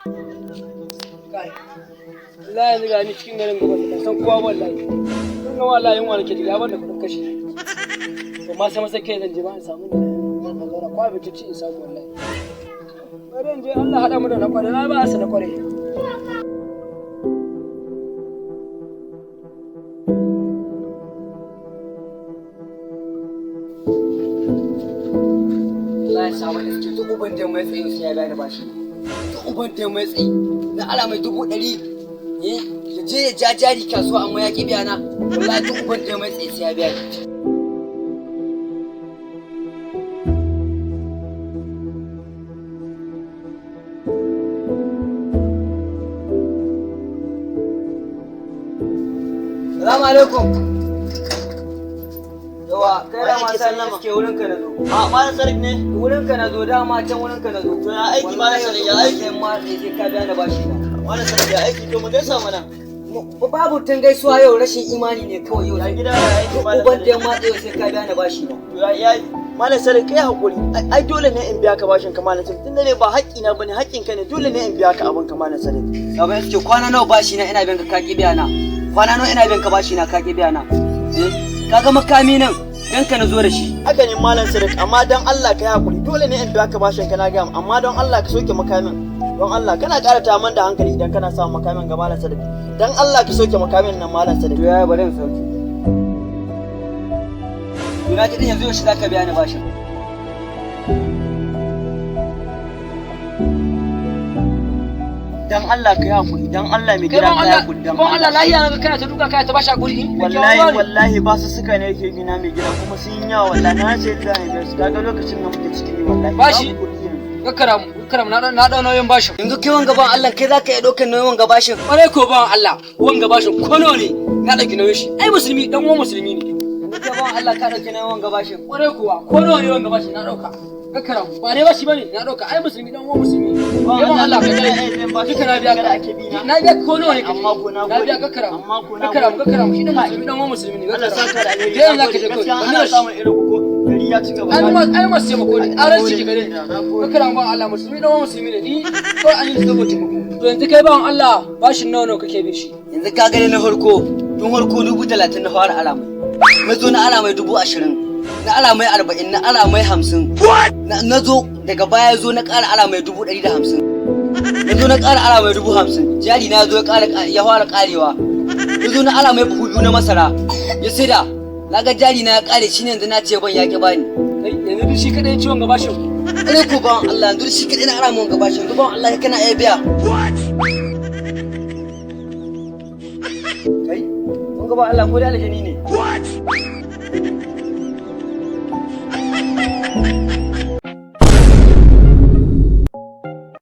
Kai. Wallahi yanzu ga ni cikin garin gaba da san kowa wallahi. Kun ga wallahi yin wani ke da gaban da kudin kashi. To ma sai masa kai zan je ba in samu ne. Zan kwa bici ci in samu wallahi. Bari in je Allah hada mu da na kware na ba sa na kware. Allah ya samu iske duk uban da mai tsayi sai ya gane bashi. Duk uban da mai tsayi na ala mai 100 ya je ya ja jari kasuwa amma ya ki biya na. Wallahi duk uban da mai tsayi sai ya biya ni. Salamu alaikum. Yawa, kai da ma sallama ke wurin ka nazo. A malam Sadiq ne? Wurin ka nazo, dama can wurin ka nazo. To ya aiki malam Sadiq ya aiki? Wallahi ma sai ka biya da bashi na. Malam Sadiq ya aiki to mu gaisa mana. Babu tun gaisuwa yau rashin imani ne kawai yau. Ya gida ya aiki malam Uban da ma sai ka biya da bashi na. To ya malam Sadiq kai hakuri. Ai dole ne in biya ka bashin ka malam Sadiq. Tunda ne ba haƙƙi na bane haƙƙin ka ne dole ne in biya ka abin ka malam Sadiq. Sabai suke kwana nawa bashi na ina biyan ka ki biya na. Kwana nawa ina biyan ka bashi na ka ki biya na. Kaga makami nan dan ka nazo da shi. Haka ne malam Sadiq amma dan Allah kai hakuri dole ne in biya ka bashin ka na ga amma don Allah ka soke makamin. Don Allah kana ƙara ta man da hankali idan kana samun makamin ga malam Sadiq. Dan Allah ka soke makamin nan malam Sadiq. To ya bari in sauke. Ina ji yanzu yau shi zaka biya ni bashin. Dan Allah ka yi hakuri, dan Allah mai gida ka yi hakuri, dan Allah lahiya na kana ta duka kana ta bashi hakuri. Wallahi ba su suka ne yake gina mai gida kuma sun yi yawa wallahi na ce da ne su kaga lokacin da muke cikin ni wallahi. Bashi karam na dau nauyin bashin. Yanzu kai wanga ban Allah kai zaka iya daukar nauyin wanga bashin. Kwarai ko ban Allah wanga bashin kono ne na dauki nauyin shi. Ai musulmi dan uwan musulmi ne. Yanzu kai ban Allah ka dauki nauyin wanga bashin. Kwarai kuwa kono ne wanga bashin na dauka. Kakara ba ne bashi bane na dauka ai musulmi dan uwan musulmi yawan Allah ka dai duka na biya ka ake bi na biya ko nawa ne amma ko na biya kakara amma ko na kakara shi dan musulmi dan uwan musulmi ne Allah saka da alheri dai zaka je ko Allah samu irin ko gari ya ci gaba ai ma sai mako ne aran ciki gare kakara ba Allah musulmi dan uwan musulmi ne ni ko an yi sabo ce mako to yanzu kai bawan Allah bashin nawa kake bin shi yanzu ka gane na farko tun farko 30,000 na fara alamai na zo na alamai 20,000 na alamai 40 na alamai 50 na zo daga baya zo na ƙara alamai 150 na zo na ƙara alamai 50 jari na zo ya fara ƙarewa na zo na alamai buhu 2 na masara ya saida na ga jari na ya ƙare shi ne yanzu na ce ban yaƙi bani yanzu duk shi kaɗai ciwon gabashin ɗaya ko ban Allah yanzu shi kaɗai na alamai gabashin yanzu ban Allah kana iya biya kai kun ga ba Allah ko da aljani ne